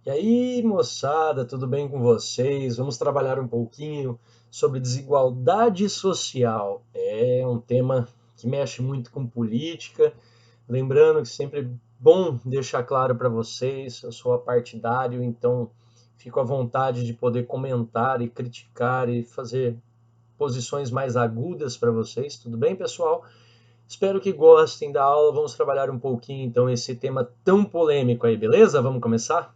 E aí, moçada, tudo bem com vocês? Vamos trabalhar um pouquinho sobre desigualdade social. É um tema que mexe muito com política. Lembrando que sempre é bom deixar claro para vocês, eu sou apartidário, então fico à vontade de poder comentar e criticar e fazer posições mais agudas para vocês. Tudo bem, pessoal? Espero que gostem da aula. Vamos trabalhar um pouquinho então esse tema tão polêmico aí, beleza? Vamos começar?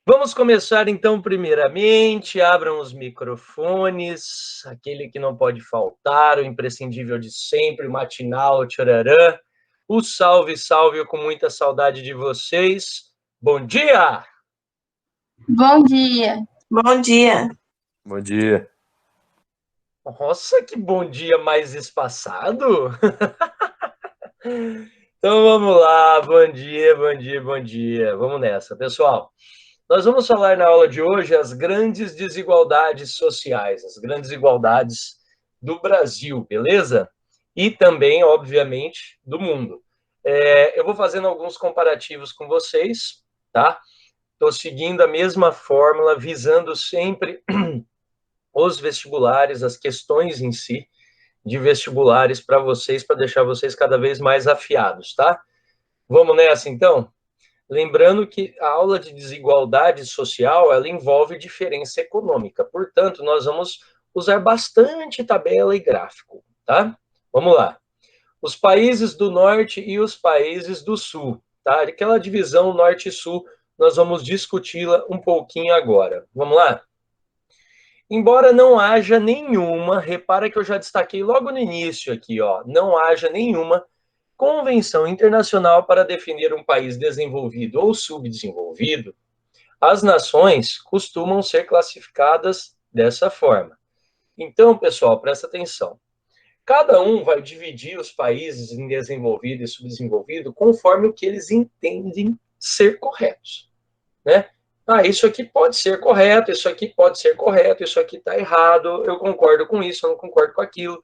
Vamos começar então, primeiramente, abram os microfones, aquele que não pode faltar, o imprescindível de sempre, o matinal, o tchorarã, o salve, salve, eu com muita saudade de vocês. Bom dia! Bom dia. Bom dia. Bom dia. Nossa, que bom dia mais espaçado! Então vamos lá, bom dia, bom dia, bom dia. Vamos nessa, pessoal. Nós vamos falar na aula de hoje as grandes desigualdades sociais, as grandes desigualdades do Brasil, beleza? E também, obviamente, do mundo. Eu vou fazendo alguns comparativos com vocês, tá? Estou seguindo a mesma fórmula, visando sempre os vestibulares, as questões em si de vestibulares para vocês, para deixar vocês cada vez mais afiados, tá? Vamos nessa, então? Lembrando que a aula de desigualdade social, ela envolve diferença econômica. Portanto, nós vamos usar bastante tabela e gráfico, tá? Vamos lá. Os países do norte e os países do sul, tá? Aquela divisão norte e sul, nós vamos discuti-la um pouquinho agora. Vamos lá? Embora não haja nenhuma, repara que eu já destaquei logo no início aqui, ó, não haja nenhuma convenção internacional para definir um país desenvolvido ou subdesenvolvido, as nações costumam ser classificadas dessa forma. Então, pessoal, presta atenção. Cada um vai dividir os países em desenvolvido e subdesenvolvido conforme o que eles entendem ser corretos, né? Ah, isso aqui pode ser correto, isso aqui pode ser correto, isso aqui está errado, eu concordo com isso, eu não concordo com aquilo,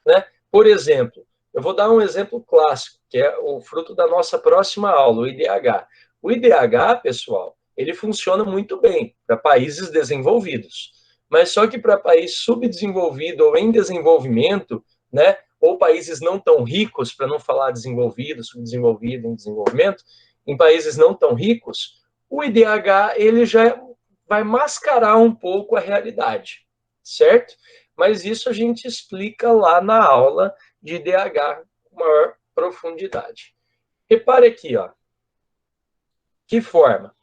né? Por exemplo, eu vou dar um exemplo clássico, que é o fruto da nossa próxima aula, o IDH. O IDH, pessoal, ele funciona muito bem para países desenvolvidos, mas só que para país subdesenvolvido ou em desenvolvimento, né, ou países não tão ricos, para não falar desenvolvido, subdesenvolvido, em desenvolvimento, em países não tão ricos, o IDH ele já vai mascarar um pouco a realidade, certo? Mas isso a gente explica lá na aula de IDH com maior profundidade. Repare aqui, ó. Que forma?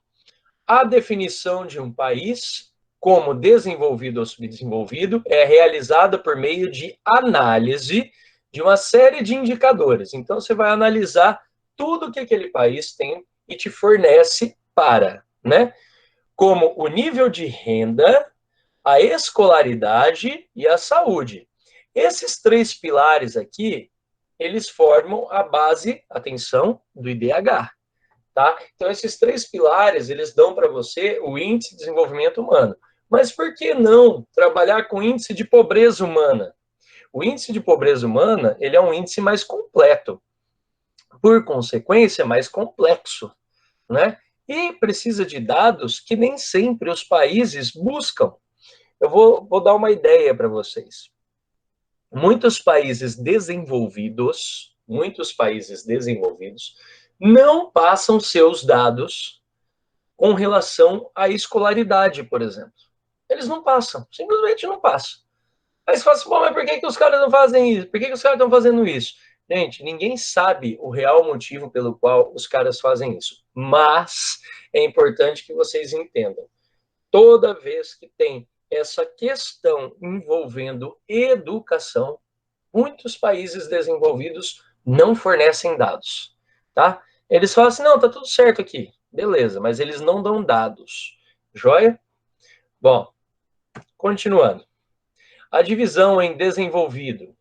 A definição de um país como desenvolvido ou subdesenvolvido é realizada por meio de análise de uma série de indicadores. Então, você vai analisar tudo que aquele país tem e te fornece para, né? Como o nível de renda, a escolaridade e a saúde. Esses três pilares aqui, eles formam a base, atenção, do IDH. Tá? Então, esses três pilares, eles dão para você o índice de desenvolvimento humano. Mas por que não trabalhar com índice de pobreza humana? O índice de pobreza humana, ele é um índice mais completo. Por consequência, mais complexo, né? E precisa de dados que nem sempre os países buscam. Eu vou dar uma ideia para vocês. Muitos países desenvolvidos, não passam seus dados com relação à escolaridade, por exemplo. Eles não passam, simplesmente não passam. Aí você fala assim, mas por que os caras não fazem isso? Por que os caras estão fazendo isso? Gente, ninguém sabe o real motivo pelo qual os caras fazem isso. Mas é importante que vocês entendam. Toda vez que tem essa questão envolvendo educação, muitos países desenvolvidos não fornecem dados, tá? Eles falam assim, não, tá tudo certo aqui. Beleza, mas eles não dão dados. Joia? Bom, continuando. A divisão em desenvolvido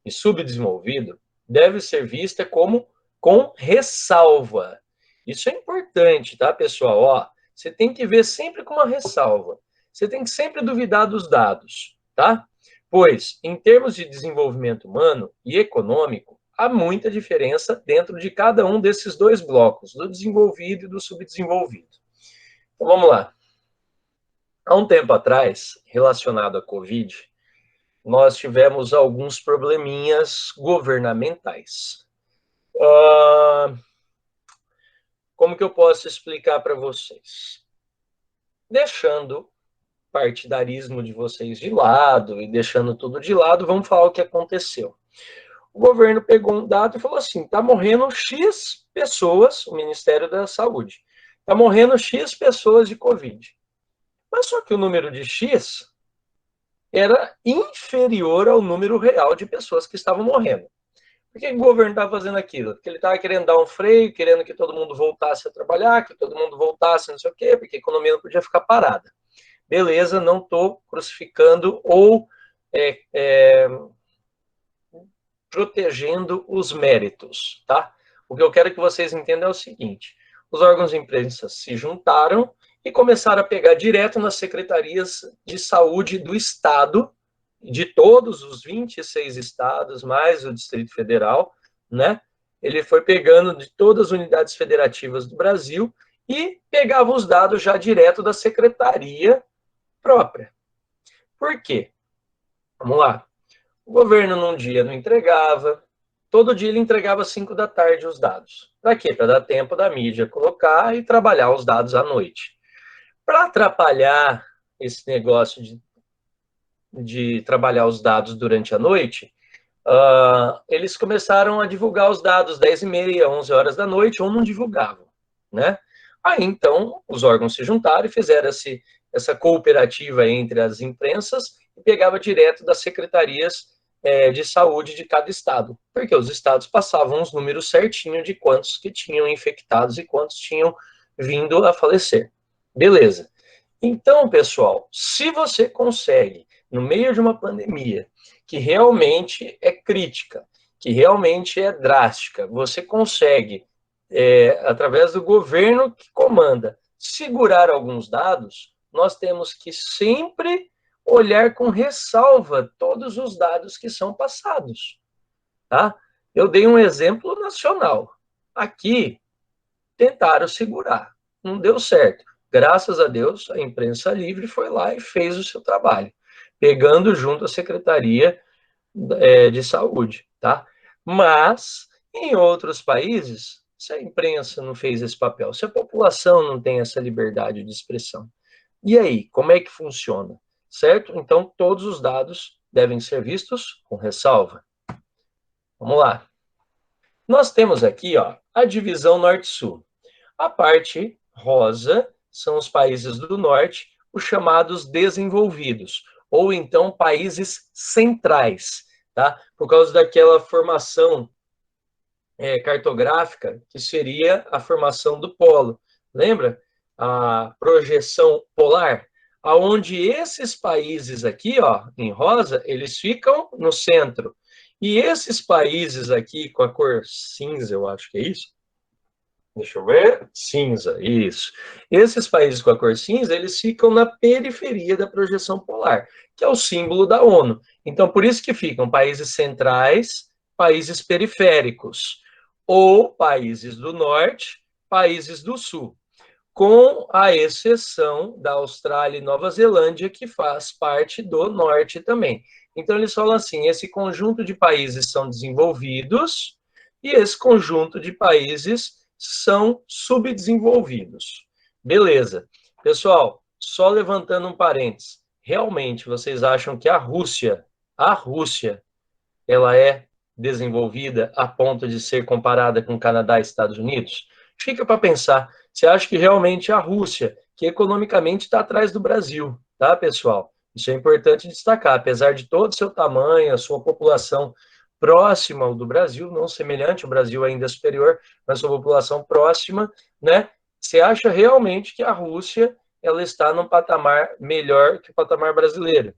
e subdesenvolvido deve ser vista como com ressalva. Isso é importante, tá, pessoal? Ó, você tem que ver sempre com uma ressalva. Você tem que sempre duvidar dos dados, tá? Pois, em termos de desenvolvimento humano e econômico, há muita diferença dentro de cada um desses dois blocos, do desenvolvido e do subdesenvolvido. Então, vamos lá. Há um tempo atrás, relacionado à Covid, nós tivemos alguns probleminhas governamentais. Como que eu posso explicar para vocês? Deixando partidarismo de vocês de lado e deixando tudo de lado, vamos falar o que aconteceu. O governo pegou um dado e falou assim, está morrendo X pessoas, o Ministério da Saúde, está morrendo X pessoas de Covid. Mas só que o número de X era inferior ao número real de pessoas que estavam morrendo. Por que o governo estava fazendo aquilo? Porque ele estava querendo dar um freio, querendo que todo mundo voltasse a trabalhar, que todo mundo voltasse não sei o quê, porque a economia não podia ficar parada. Beleza, não estou crucificando ou protegendo os méritos, tá? O que eu quero que vocês entendam é o seguinte, os órgãos de imprensa se juntaram e começaram a pegar direto nas secretarias de saúde do Estado, de todos os 26 estados, mais o Distrito Federal, né? Ele foi pegando de todas as unidades federativas do Brasil e pegava os dados já direto da secretaria própria. Por quê? Vamos lá. O governo num dia não entregava, todo dia ele entregava às 5 da tarde os dados. Para quê? Para dar tempo da mídia colocar e trabalhar os dados à noite. Para atrapalhar esse negócio de trabalhar os dados durante a noite, eles começaram a divulgar os dados 10h30, 11 horas da noite, ou não divulgavam, né? Aí, então, os órgãos se juntaram e fizeram essa cooperativa entre as imprensas e pegava direto das secretarias de saúde de cada estado, porque os estados passavam os números certinho de quantos que tinham infectados e quantos tinham vindo a falecer. Beleza. Então, pessoal, se você consegue, no meio de uma pandemia, que realmente é crítica, que realmente é drástica, você consegue, através do governo que comanda, segurar alguns dados, nós temos que sempre olhar com ressalva todos os dados que são passados, tá? Eu dei um exemplo nacional. Aqui, tentaram segurar, não deu certo. Graças a Deus, a imprensa livre foi lá e fez o seu trabalho, pegando junto a Secretaria de Saúde, tá? Mas, em outros países, se a imprensa não fez esse papel, se a população não tem essa liberdade de expressão, e aí, como é que funciona? Certo? Então, todos os dados devem ser vistos com ressalva. Vamos lá. Nós temos aqui, ó, a divisão Norte-Sul. A parte rosa são os países do norte, os chamados desenvolvidos, ou então países centrais, tá? Por causa daquela formação cartográfica, que seria a formação do polo. Lembra? A projeção polar, aonde esses países aqui, ó, em rosa, eles ficam no centro. E esses países aqui com a cor cinza, eu acho que é isso, deixa eu ver. Cinza, isso. Esses países com a cor cinza, eles ficam na periferia da projeção polar, que é o símbolo da ONU. Então, por isso que ficam países centrais, países periféricos, ou países do norte, países do sul, com a exceção da Austrália e Nova Zelândia, que faz parte do norte também. Então, eles falam assim, esse conjunto de países são desenvolvidos e esse conjunto de países são subdesenvolvidos. Beleza. Pessoal, só levantando um parênteses, realmente vocês acham que a Rússia, ela é desenvolvida a ponto de ser comparada com Canadá e Estados Unidos? Fica para pensar. Você acha que realmente a Rússia, que economicamente está atrás do Brasil, tá, pessoal? Isso é importante destacar. Apesar de todo o seu tamanho, a sua população próxima ao do Brasil, não semelhante, o Brasil ainda é superior, mas sua população próxima, né? Você acha realmente que a Rússia ela está num patamar melhor que o patamar brasileiro?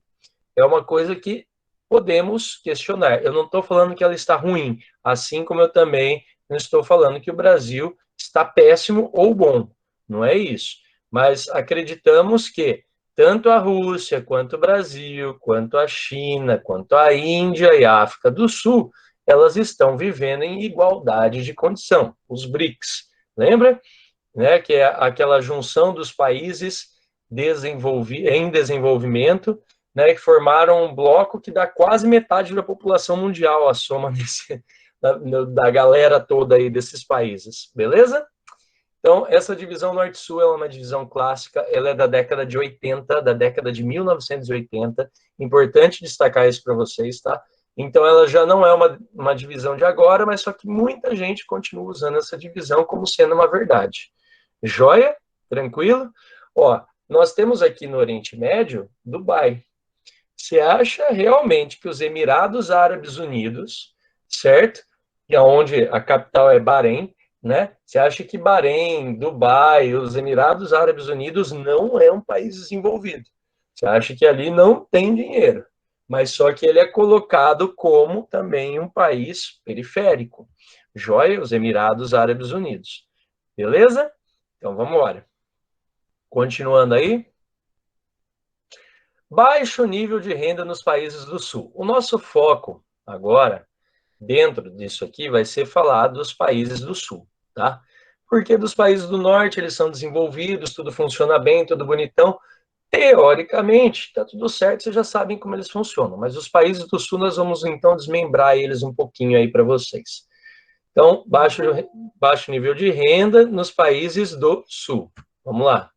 É uma coisa que podemos questionar. Eu não estou falando que ela está ruim, assim como eu também não estou falando que o Brasil está péssimo ou bom. Não é isso. Mas acreditamos que tanto a Rússia, quanto o Brasil, quanto a China, quanto a Índia e a África do Sul, elas estão vivendo em igualdade de condição, os BRICS. Lembra? né, que é aquela junção dos países em desenvolvimento, né, que formaram um bloco que dá quase metade da população mundial, a soma da galera toda aí desses países, beleza? Então, essa divisão Norte-Sul é uma divisão clássica, ela é da década de 80, da década de 1980, importante destacar isso para vocês, tá? Então, ela já não é uma divisão de agora, mas só que muita gente continua usando essa divisão como sendo uma verdade. Joia? Tranquilo? Ó, nós temos aqui no Oriente Médio, Dubai. Você acha realmente que os Emirados Árabes Unidos, certo? E onde a capital é Bahrein, né? Você acha que Bahrein, Dubai, os Emirados Árabes Unidos não é um país desenvolvido? Você acha que ali não tem dinheiro, mas só que ele é colocado como também um país periférico. Joia, os Emirados Árabes Unidos. Beleza? Então vamos embora. Continuando aí. Baixo nível de renda nos países do Sul. O nosso foco agora, dentro disso aqui, vai ser falar dos países do Sul, tá? Porque dos países do Norte, eles são desenvolvidos, tudo funciona bem, tudo bonitão. Teoricamente, tá tudo certo, vocês já sabem como eles funcionam. Mas os países do Sul, nós vamos então desmembrar eles um pouquinho aí para vocês. Então, baixo nível de renda nos países do Sul. Vamos lá.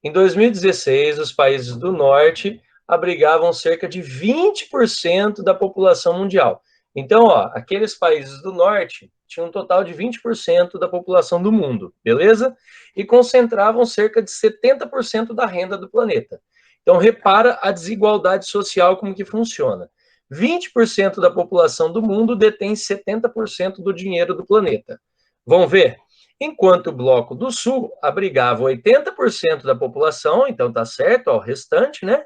Em 2016, os países do Norte abrigavam cerca de 20% da população mundial. Então, ó, aqueles países do Norte tinham um total de 20% da população do mundo, beleza? E concentravam cerca de 70% da renda do planeta. Então, repara a desigualdade social como que funciona. 20% da população do mundo detém 70% do dinheiro do planeta. Vamos ver? Enquanto o Bloco do Sul abrigava 80% da população, então tá certo, ó, o restante, né?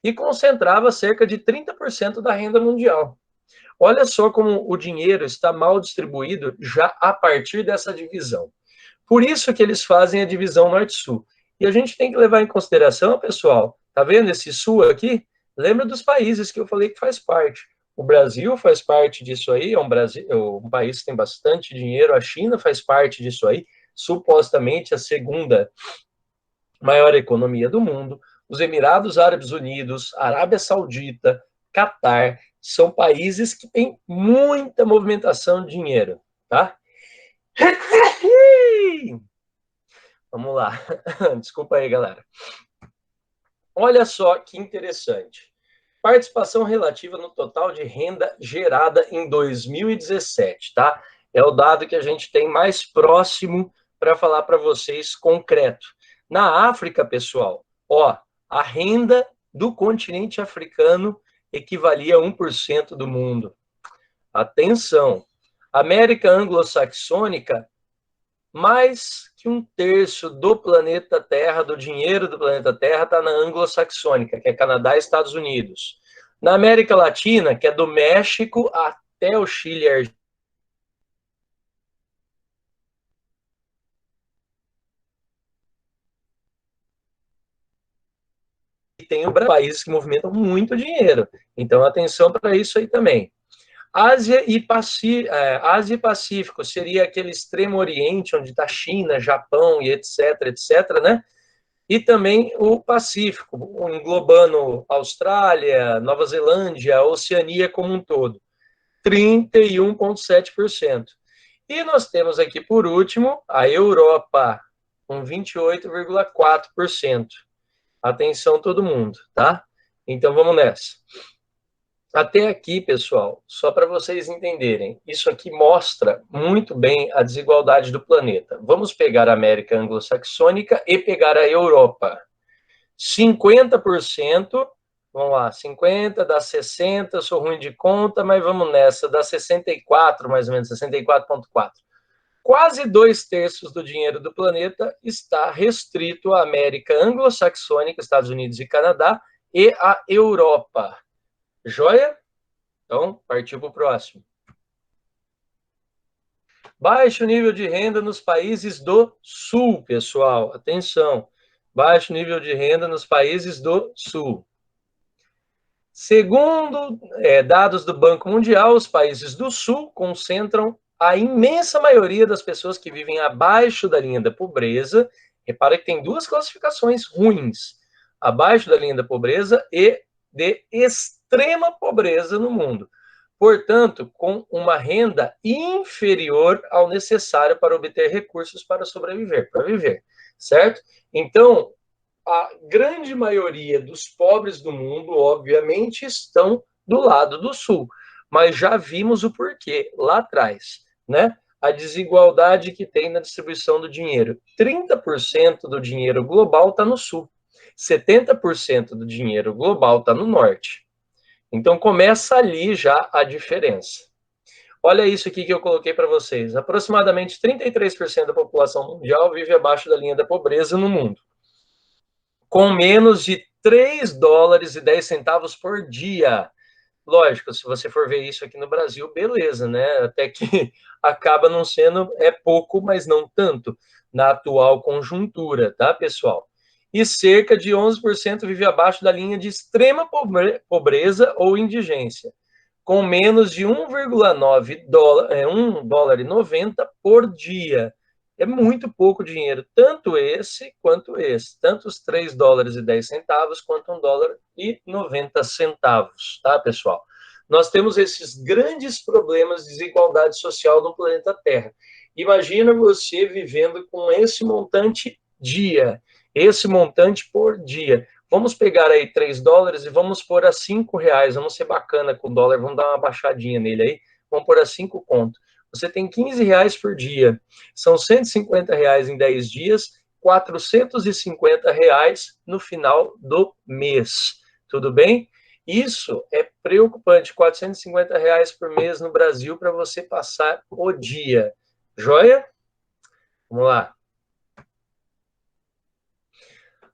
E concentrava cerca de 30% da renda mundial. Olha só como o dinheiro está mal distribuído já a partir dessa divisão. Por isso que eles fazem a divisão Norte-Sul. E a gente tem que levar em consideração, pessoal, tá vendo esse Sul aqui? Lembra dos países que eu falei que faz parte. O Brasil faz parte disso aí, é um país que tem bastante dinheiro. A China faz parte disso aí, supostamente a segunda maior economia do mundo. Os Emirados Árabes Unidos, Arábia Saudita, Catar, são países que têm muita movimentação de dinheiro, tá? Vamos lá. Desculpa aí, galera. Olha só que interessante. Participação relativa no total de renda gerada em 2017, tá? É o dado que a gente tem mais próximo para falar para vocês concreto. Na África, pessoal, ó, a renda do continente africano equivalia a 1% do mundo. Atenção! América anglo-saxônica, mais que um terço do planeta Terra, do dinheiro do planeta Terra, está na anglo-saxônica, que é Canadá e Estados Unidos. Na América Latina, que é do México até o Chile e Argentina, tem países que movimentam muito dinheiro. Então, atenção para isso aí também. Ásia e Pacífico seria aquele extremo oriente, onde está China, Japão e etc., né? E também o Pacífico, englobando Austrália, Nova Zelândia, Oceania como um todo, 31,7%. E nós temos aqui, por último, a Europa, com 28,4%. Atenção todo mundo, tá? Então vamos nessa. Até aqui, pessoal, só para vocês entenderem, isso aqui mostra muito bem a desigualdade do planeta. Vamos pegar a América anglo-saxônica e pegar a Europa. 50%, vamos lá, 50 dá 60, sou ruim de conta, mas vamos nessa, dá 64, mais ou menos, 64,4. Quase 2/3 do dinheiro do planeta está restrito à América anglo-saxônica, Estados Unidos e Canadá, e à Europa. Joia? Então, partiu para o próximo. Baixo nível de renda nos países do Sul, pessoal. Atenção. Baixo nível de renda nos países do Sul. Segundo dados do Banco Mundial, os países do Sul concentram a imensa maioria das pessoas que vivem abaixo da linha da pobreza, repara que tem duas classificações ruins, abaixo da linha da pobreza e de extrema pobreza no mundo. Portanto, com uma renda inferior ao necessário para obter recursos para sobreviver, para viver, certo? Então, a grande maioria dos pobres do mundo, obviamente, estão do lado do sul, mas já vimos o porquê lá atrás, né? A desigualdade que tem na distribuição do dinheiro. 30% do dinheiro global está no sul, 70% do dinheiro global está no norte. Então começa ali já a diferença. Olha isso aqui que eu coloquei para vocês. Aproximadamente 33% da população mundial vive abaixo da linha da pobreza no mundo, com menos de 3 dólares e 10 centavos por dia. Lógico, se você for ver isso aqui no Brasil, beleza, né? Até que acaba não sendo, é pouco, mas não tanto, na atual conjuntura, tá, pessoal? E cerca de 11% vive abaixo da linha de extrema pobreza ou indigência, com menos de 1,9 dólar, 1 dólar e 90 por dia. É muito pouco dinheiro, tanto esse quanto esse, tanto os 3 dólares e 10 centavos quanto 1 dólar e 90 centavos, tá, pessoal? Nós temos esses grandes problemas de desigualdade social no planeta Terra. Imagina você vivendo com esse montante dia, esse montante por dia. Vamos pegar aí 3 dólares e vamos pôr a 5 reais. Vamos ser bacana com o dólar, vamos dar uma baixadinha nele aí. Vamos pôr a 5 conto. Você tem 15 reais por dia. São 150 reais em 10 dias, 450 reais no final do mês. Tudo bem? Isso é preocupante. 450 reais por mês no Brasil para você passar o dia. Joia? Vamos lá.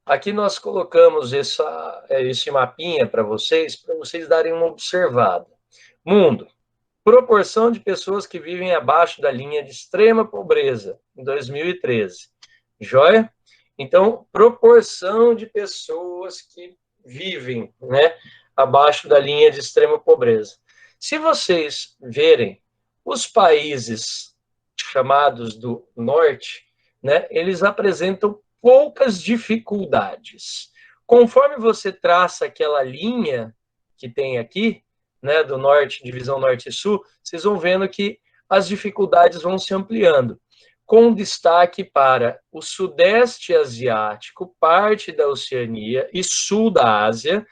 Aqui nós colocamos esse mapinha para vocês darem uma observada. Mundo, proporção de pessoas que vivem abaixo da linha de extrema pobreza em 2013. Joia? Então, proporção de pessoas que vivem, né, abaixo da linha de extrema pobreza. Se vocês verem os países chamados do norte, né, eles apresentam poucas dificuldades. Conforme você traça aquela linha que tem aqui, né, do norte, divisão norte e sul, vocês vão vendo que as dificuldades vão se ampliando, com destaque para o sudeste asiático, parte da Oceania e sul da Ásia,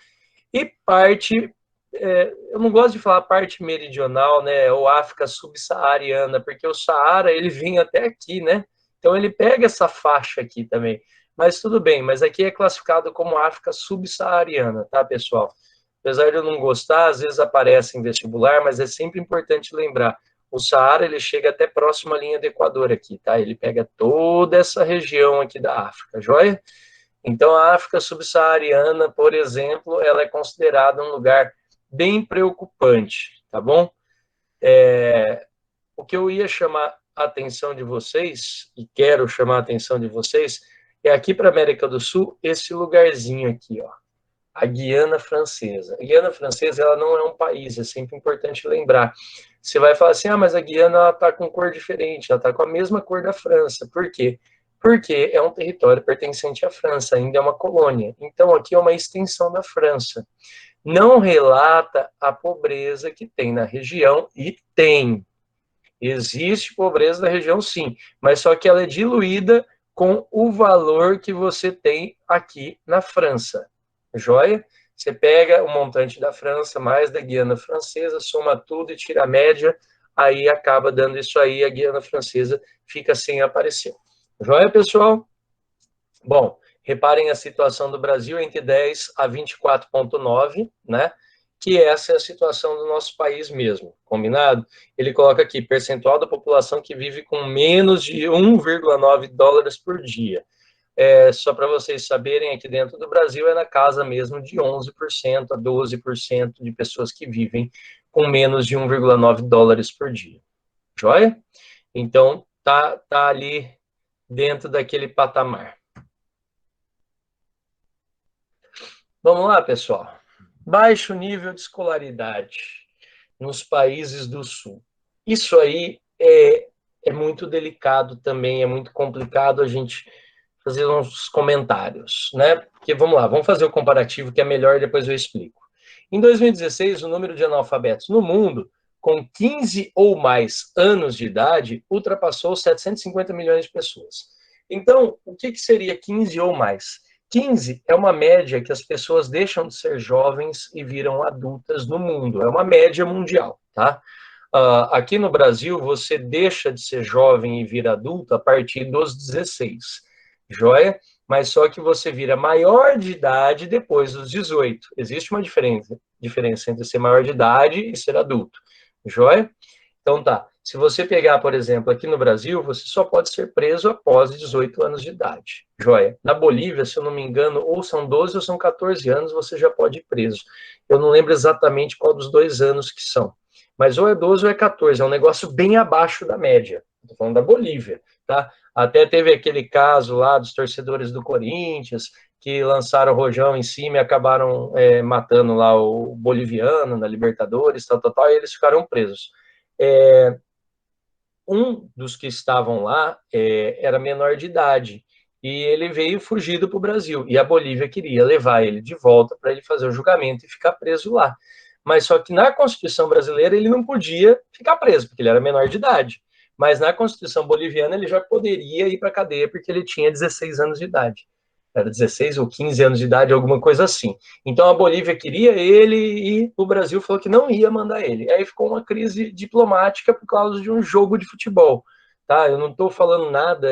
e parte, eu não gosto de falar parte meridional, né, ou África subsaariana, porque o Saara, ele vem até aqui, né, então ele pega essa faixa aqui também, mas tudo bem, mas aqui é classificado como África subsaariana, tá, pessoal? Apesar de eu não gostar, às vezes aparece em vestibular, mas é sempre importante lembrar, o Saara, ele chega até próximo à linha do Equador aqui, tá? Ele pega toda essa região aqui da África, joia? Então, a África subsaariana, por exemplo, ela é considerada um lugar bem preocupante, tá bom? O que eu ia chamar a atenção de vocês, e quero chamar a atenção de vocês, é aqui para a América do Sul, esse lugarzinho aqui, ó, a Guiana Francesa. A Guiana Francesa, ela não é um país, é sempre importante lembrar. Você vai falar assim, mas a Guiana está com cor diferente, ela está com a mesma cor da França. Por quê? Porque é um território pertencente à França, ainda é uma colônia. Então, aqui é uma extensão da França. Não relata a pobreza que tem na região, e tem. Existe pobreza na região, sim, mas só que ela é diluída com o valor que você tem aqui na França. Joia? Você pega o montante da França, mais da Guiana Francesa, soma tudo e tira a média, aí acaba dando isso aí, a Guiana Francesa fica sem aparecer. Joia, pessoal? Bom, reparem a situação do Brasil entre 10 a 24,9, né? Que essa é a situação do nosso país mesmo, combinado? Ele coloca aqui, percentual da população que vive com menos de 1,9 dólares por dia. Só para vocês saberem, aqui dentro do Brasil é na casa mesmo de 11% a 12% de pessoas que vivem com menos de 1,9 dólares por dia. Joia? Então, tá ali dentro daquele patamar. Vamos lá, pessoal. Baixo nível de escolaridade nos países do Sul. Isso aí é muito delicado também, é muito complicado a gente fazer uns comentários, né? Porque, vamos lá, vamos fazer o comparativo que é melhor, depois eu explico. Em 2016, o número de analfabetos no mundo, com 15 ou mais anos de idade, ultrapassou 750 milhões de pessoas. Então, o que seria 15 ou mais? 15 é uma média que as pessoas deixam de ser jovens e viram adultas no mundo. É uma média mundial, tá? Aqui no Brasil, você deixa de ser jovem e vira adulto a partir dos 16, joia? Mas só que você vira maior de idade depois dos 18. Existe uma diferença entre ser maior de idade e ser adulto, joia? Então tá, se você pegar, por exemplo, aqui no Brasil, você só pode ser preso após 18 anos de idade, joia? Na Bolívia, se eu não me engano, ou são 12 ou são 14 anos, você já pode ir preso. Eu não lembro exatamente qual dos 2 anos que são, mas ou é 12 ou é 14, é um negócio bem abaixo da média. Estou falando da Bolívia, tá? Até teve aquele caso lá dos torcedores do Corinthians, que lançaram o rojão em cima e acabaram matando lá o boliviano na Libertadores, tal, tal, tal, e eles ficaram presos. Um dos que estavam lá era menor de idade, e ele veio fugido para o Brasil, e a Bolívia queria levar ele de volta para ele fazer o julgamento e ficar preso lá. Mas só que na Constituição brasileira ele não podia ficar preso, porque ele era menor de idade. Mas na Constituição boliviana ele já poderia ir para a cadeia, porque ele tinha 16 anos de idade. Era 16 ou 15 anos de idade, alguma coisa assim. Então a Bolívia queria ele e o Brasil falou que não ia mandar ele. Aí ficou uma crise diplomática por causa de um jogo de futebol. Tá? Eu não estou falando nada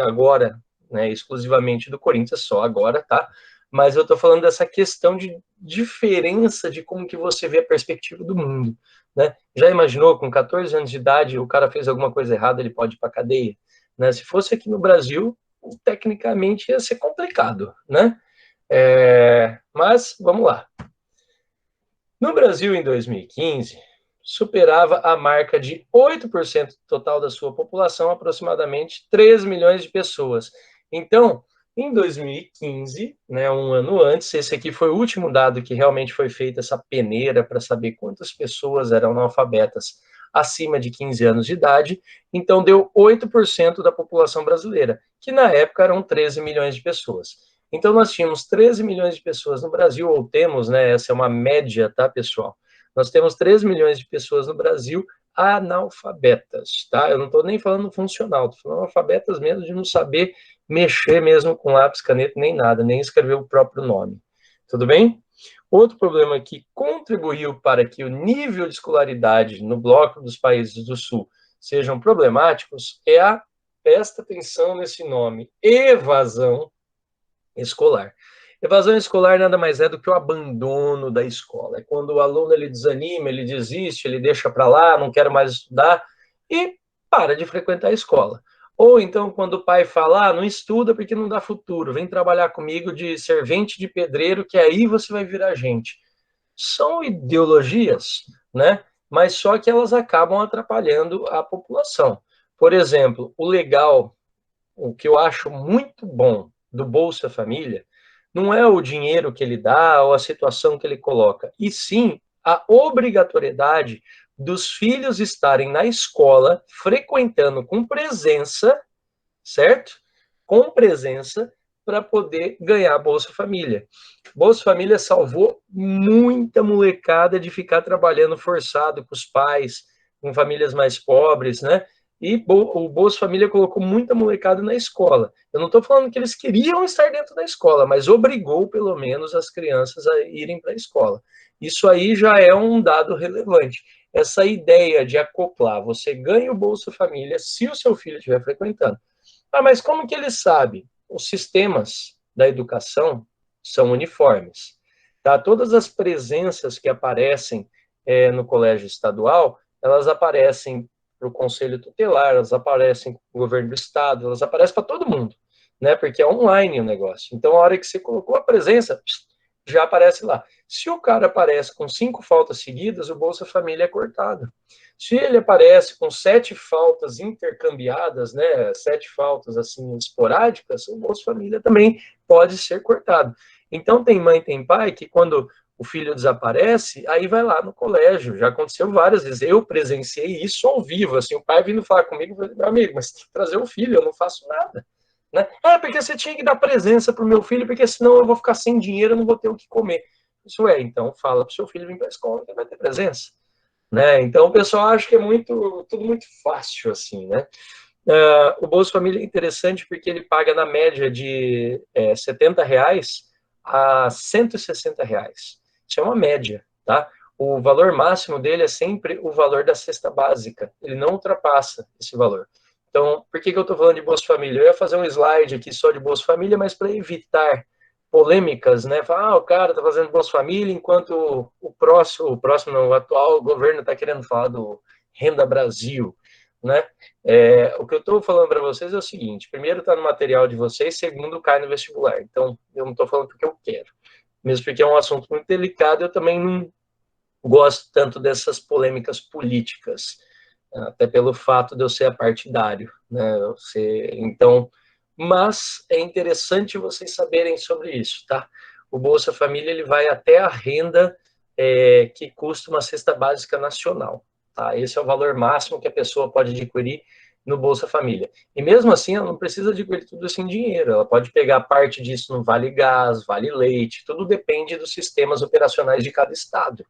agora, né, exclusivamente do Corinthians, só agora, tá? Mas eu estou falando dessa questão de diferença de como que você vê a perspectiva do mundo, né? Já imaginou, com 14 anos de idade, o cara fez alguma coisa errada, ele pode ir para a cadeia? Né? Se fosse aqui no Brasil, tecnicamente ia ser complicado, né? Mas, vamos lá. No Brasil, em 2015, superava a marca de 8% total da sua população, aproximadamente 3 milhões de pessoas. Então, em 2015, né, um ano antes, esse aqui foi o último dado que realmente foi feita essa peneira para saber quantas pessoas eram analfabetas acima de 15 anos de idade, então deu 8% da população brasileira, que na época eram 13 milhões de pessoas. Então, nós tínhamos 13 milhões de pessoas no Brasil, ou temos, né, essa é uma média, tá, pessoal? Nós temos 13 milhões de pessoas no Brasil analfabetas, tá? Eu não estou nem falando funcional, estou falando analfabetas mesmo, de não saber mexer mesmo com lápis, caneta, nem nada, nem escrever o próprio nome. Tudo bem? Outro problema que contribuiu para que o nível de escolaridade no bloco dos países do Sul sejam problemáticos é a, presta atenção nesse nome, evasão escolar. Evasão escolar nada mais é do que o abandono da escola. É quando o aluno ele desanima, ele desiste, ele deixa para lá, não quer mais estudar e para de frequentar a escola. Ou então quando o pai fala, não estuda porque não dá futuro, vem trabalhar comigo de servente de pedreiro que aí você vai virar gente. São ideologias, né? Mas só que elas acabam atrapalhando a população. Por exemplo, o legal, o que eu acho muito bom do Bolsa Família, não é o dinheiro que ele dá ou a situação que ele coloca, e sim a obrigatoriedade dos filhos estarem na escola, frequentando com presença, certo? Com presença, para poder ganhar a Bolsa Família. Bolsa Família salvou muita molecada de ficar trabalhando forçado com os pais, com famílias mais pobres, né? E o Bolsa Família colocou muita molecada na escola. Eu não estou falando que eles queriam estar dentro da escola, mas obrigou, pelo menos, as crianças a irem para a escola. Isso aí já é um dado relevante. Essa ideia de acoplar, você ganha o Bolsa Família se o seu filho estiver frequentando. Ah, mas como que ele sabe? Os sistemas da educação são uniformes. Tá? Todas as presenças que aparecem no colégio estadual, elas aparecem para o Conselho Tutelar, elas aparecem para o governo do Estado, elas aparecem para todo mundo, né? Porque é online o negócio. Então, a hora que você colocou a presença, já aparece lá. Se o cara aparece com 5 faltas seguidas, o Bolsa Família é cortado. Se ele aparece com 7 faltas intercambiadas, né, 7 faltas assim esporádicas, o Bolsa Família também pode ser cortado. Então tem mãe, tem pai que quando o filho desaparece, aí vai lá no colégio. Já aconteceu várias vezes. Eu presenciei isso ao vivo, assim, o pai vindo falar comigo, meu amigo, mas tem que trazer o filho, eu não faço nada. Né? Porque você tinha que dar presença para o meu filho, porque senão eu vou ficar sem dinheiro, eu não vou ter o que comer. Isso então fala para o seu filho vir para a escola que vai ter presença. Né? Então o pessoal acha que é tudo muito fácil, assim, né? O Bolsa Família é interessante porque ele paga na média de R$ 70 a R$ 160. Isso é uma média, tá? O valor máximo dele é sempre o valor da cesta básica. Ele não ultrapassa esse valor. Então, por que eu estou falando de Bolsa Família? Eu ia fazer um slide aqui só de Bolsa Família, mas para evitar polêmicas, né? Falar, o cara está fazendo Bolsa Família, enquanto o atual governo está querendo falar do Renda Brasil, né? O que eu estou falando para vocês é o seguinte: primeiro, está no material de vocês, segundo, cai no vestibular. Então, eu não estou falando porque eu quero, mesmo porque é um assunto muito delicado. Eu também não gosto tanto dessas polêmicas políticas, até pelo fato de eu ser partidário, né? Então, mas é interessante vocês saberem sobre isso, tá? O Bolsa Família ele vai até a renda que custa uma cesta básica nacional, tá? Esse é o valor máximo que a pessoa pode adquirir no Bolsa Família. E mesmo assim, ela não precisa adquirir tudo isso em dinheiro, ela pode pegar parte disso no Vale Gás, Vale Leite, tudo depende dos sistemas operacionais de cada estado.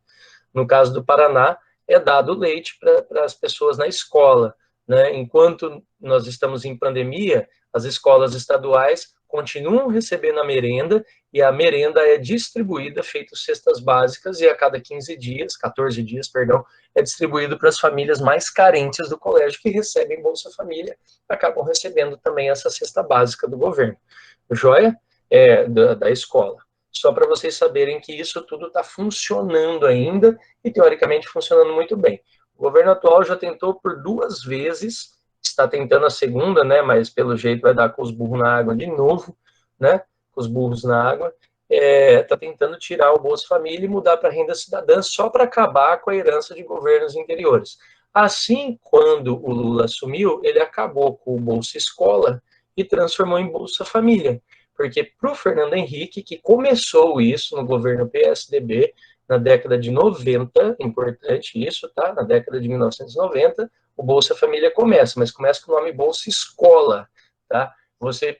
No caso do Paraná, é dado leite para as pessoas na escola, né? Enquanto nós estamos em pandemia, as escolas estaduais continuam recebendo a merenda, e a merenda é distribuída, feito cestas básicas, e a cada 15 dias, 14 dias, perdão, é distribuído para as famílias mais carentes do colégio, que recebem Bolsa Família, acabam recebendo também essa cesta básica do governo. Joia? Da escola. Só para vocês saberem que isso tudo está funcionando ainda e, teoricamente, funcionando muito bem. O governo atual já tentou por 2 vezes, está tentando a segunda, né, mas pelo jeito vai dar com os burros na água de novo, né, com os burros na água, está tentando tirar o Bolsa Família e mudar para a renda cidadã só para acabar com a herança de governos anteriores. Assim, quando o Lula assumiu, ele acabou com o Bolsa Escola e transformou em Bolsa Família. Porque para o Fernando Henrique, que começou isso no governo PSDB na década de 90, importante isso, tá? Na década de 1990, o Bolsa Família começa, mas começa com o nome Bolsa Escola, tá? Você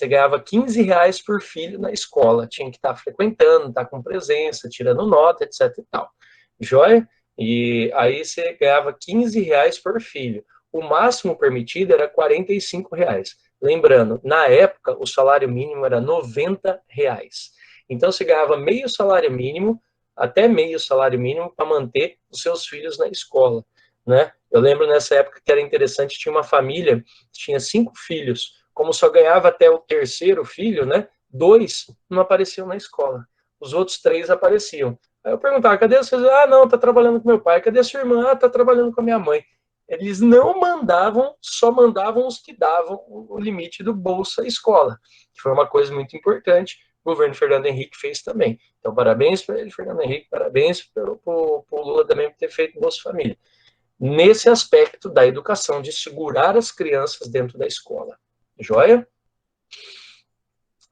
ganhava R$ 15 por filho na escola, tinha que estar frequentando, estar com presença, tirando nota, etc e tal. Joia? E aí você ganhava R$ 15 por filho. O máximo permitido era R$ 45. Lembrando, na época, o salário mínimo era R$ 90. Então, você ganhava meio salário mínimo, até meio salário mínimo, para manter os seus filhos na escola, né? Eu lembro nessa época que era interessante, tinha uma família que tinha 5 filhos, como só ganhava até o terceiro filho, né? 2 não apareciam na escola, os outros 3 apareciam. Aí eu perguntava, cadê as filhos? Ah, não, tá trabalhando com meu pai. Cadê a sua irmã? Ah, tá trabalhando com a minha mãe. Eles não mandavam, só mandavam os que davam o limite do Bolsa Escola, que foi uma coisa muito importante. O governo Fernando Henrique fez também. Então, parabéns para ele, Fernando Henrique, parabéns para o Lula também por ter feito Bolsa Família. Nesse aspecto da educação, de segurar as crianças dentro da escola. Joia?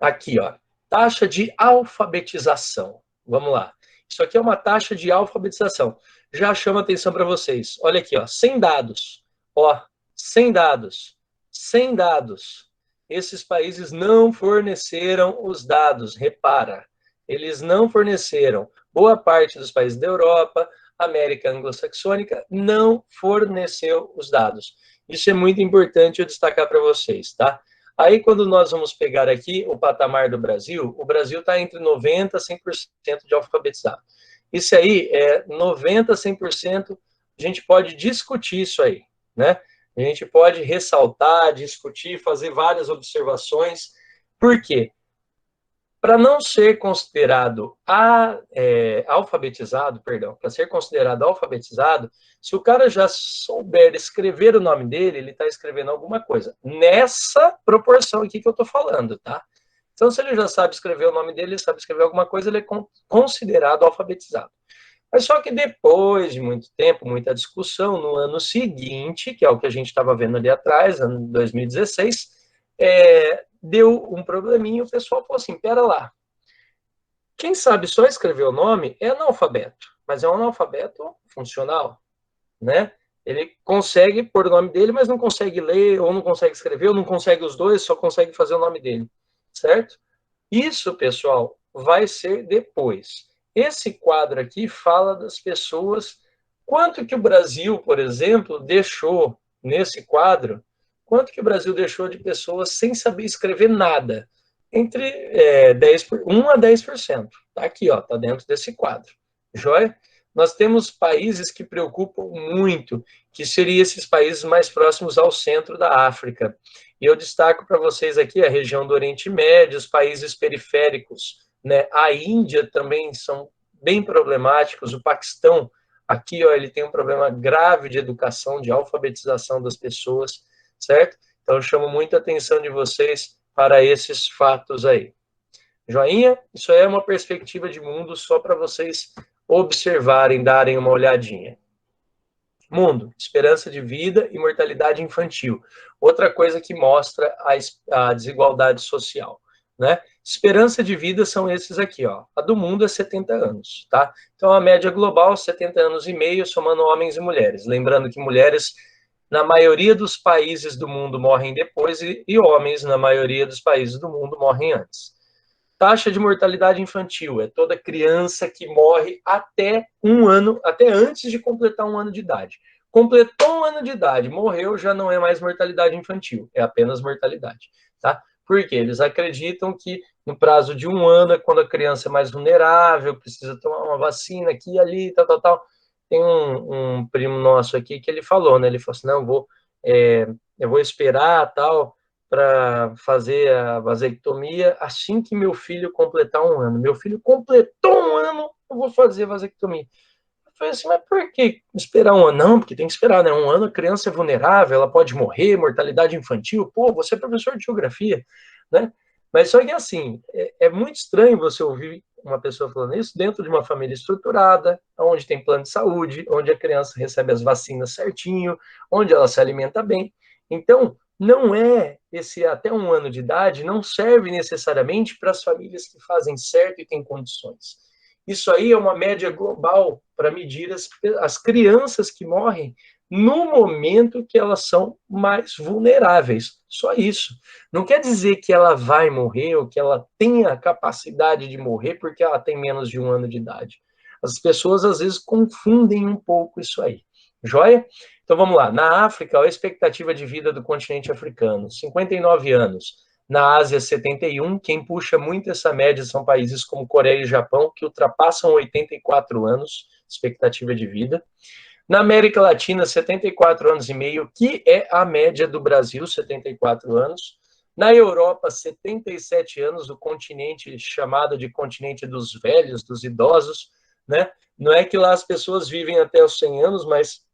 Aqui, ó, taxa de alfabetização. Vamos lá. Isso aqui é uma taxa de alfabetização. Já chama atenção para vocês. Olha aqui, ó, 100 dados. Ó, 100 dados. 100 dados. Esses países não forneceram os dados, repara. Eles não forneceram. Boa parte dos países da Europa, América anglo-saxônica, não forneceu os dados. Isso é muito importante eu destacar para vocês, tá? Aí, quando nós vamos pegar aqui o patamar do Brasil, o Brasil está entre 90% e 100% de alfabetizado. Isso aí é 90%, 100%, a gente pode discutir isso aí, né? A gente pode ressaltar, discutir, fazer várias observações. Por quê? Para não ser considerado alfabetizado, para ser considerado alfabetizado, se o cara já souber escrever o nome dele, ele está escrevendo alguma coisa. Nessa proporção aqui que eu estou falando, tá? Então, se ele já sabe escrever o nome dele, ele sabe escrever alguma coisa, ele é considerado alfabetizado. Mas só que depois de muito tempo, muita discussão, no ano seguinte, que é o que a gente estava vendo ali atrás, ano 2016, deu um probleminha, o pessoal falou assim, pera lá, Quem sabe só escrever o nome é analfabeto, mas é um analfabeto funcional, né? Ele consegue pôr o nome dele, mas não consegue ler, ou não consegue escrever, ou não consegue os dois, só consegue fazer o nome dele, certo? Isso, pessoal, vai ser depois. Esse quadro aqui fala das pessoas, quanto que o Brasil, por exemplo, deixou nesse quadro, quanto que o Brasil deixou de pessoas sem saber escrever nada? Entre 1 a 10%. Está aqui, ó, está dentro desse quadro. Joia? Nós temos países que preocupam muito, que seriam esses países mais próximos ao centro da África. E eu destaco para vocês aqui a região do Oriente Médio, os países periféricos, né? A Índia também são bem problemáticos, o Paquistão, aqui, ó, ele tem um problema grave de educação, de alfabetização das pessoas, certo? Então, eu chamo muita atenção de vocês para esses fatos aí. Joinha? Isso é uma perspectiva de mundo só para vocês observarem, darem uma olhadinha. Mundo, esperança de vida e mortalidade infantil. Outra coisa que mostra a desigualdade social, né? Esperança de vida são esses aqui, ó. A do mundo é 70 anos, tá? Então, a média global, 70 anos e meio, somando homens e mulheres. Lembrando que mulheres, na maioria dos países do mundo, morrem depois e homens, na maioria dos países do mundo, morrem antes. Taxa de mortalidade infantil é toda criança que morre até 1 ano, até antes de completar 1 ano de idade. Completou 1 ano de idade, morreu, já não é mais mortalidade infantil, é apenas mortalidade, tá? Porque eles acreditam que no prazo de 1 ano é quando a criança é mais vulnerável, precisa tomar uma vacina aqui e ali, tal, tal, tal. Tem um primo nosso aqui que ele falou, né? Ele falou assim, não, eu vou esperar, tal, para fazer a vasectomia assim que meu filho completar 1 ano. Meu filho completou 1 ano, eu vou fazer a vasectomia. Eu falei assim, mas por que esperar 1 ano? Não, porque tem que esperar, né? 1 ano a criança é vulnerável, ela pode morrer, mortalidade infantil. Pô, você é professor de geografia, né? Mas só que assim, é muito estranho você ouvir uma pessoa falando isso dentro de uma família estruturada, onde tem plano de saúde, onde a criança recebe as vacinas certinho, onde ela se alimenta bem. Então, não é esse até 1 ano de idade, não serve necessariamente para as famílias que fazem certo e têm condições. Isso aí é uma média global para medir as crianças que morrem no momento que elas são mais vulneráveis. Só isso. Não quer dizer que ela vai morrer ou que ela tenha a capacidade de morrer porque ela tem menos de 1 ano de idade. As pessoas às vezes confundem um pouco isso aí. Joia? Então vamos lá. Na África, a expectativa de vida do continente africano, 59 anos. Na Ásia, 71. Quem puxa muito essa média são países como Coreia e Japão, que ultrapassam 84 anos, expectativa de vida. Na América Latina, 74 anos e meio, que é a média do Brasil, 74 anos. Na Europa, 77 anos, o continente chamado de continente dos velhos, dos idosos, né? Não é que lá as pessoas vivem até os 100 anos, mas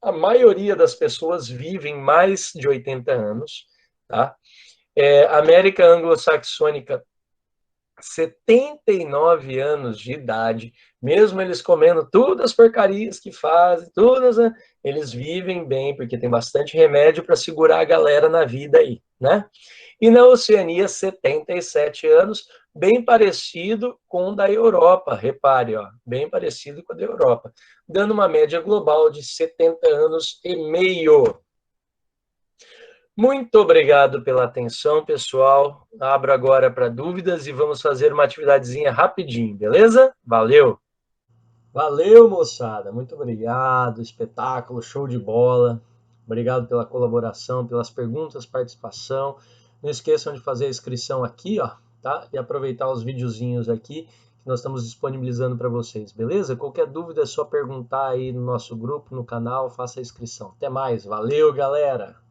a maioria das pessoas vivem mais de 80 anos, tá? América Anglo-Saxônica, 79 anos de idade, mesmo eles comendo todas as porcarias que fazem, todas, né? Eles vivem bem, porque tem bastante remédio para segurar a galera na vida aí, né? E na Oceania, 77 anos, bem parecido com o da Europa, repare, ó, bem parecido com a da Europa, dando uma média global de 70 anos e meio. Muito obrigado pela atenção, pessoal. Abro agora para dúvidas e vamos fazer uma atividadezinha rapidinho, beleza? Valeu! Valeu, moçada. Muito obrigado. Espetáculo, show de bola. Obrigado pela colaboração, pelas perguntas, participação. Não esqueçam de fazer a inscrição aqui, ó, tá? E aproveitar os videozinhos aqui que nós estamos disponibilizando para vocês, beleza? Qualquer dúvida é só perguntar aí no nosso grupo, no canal, faça a inscrição. Até mais. Valeu, galera!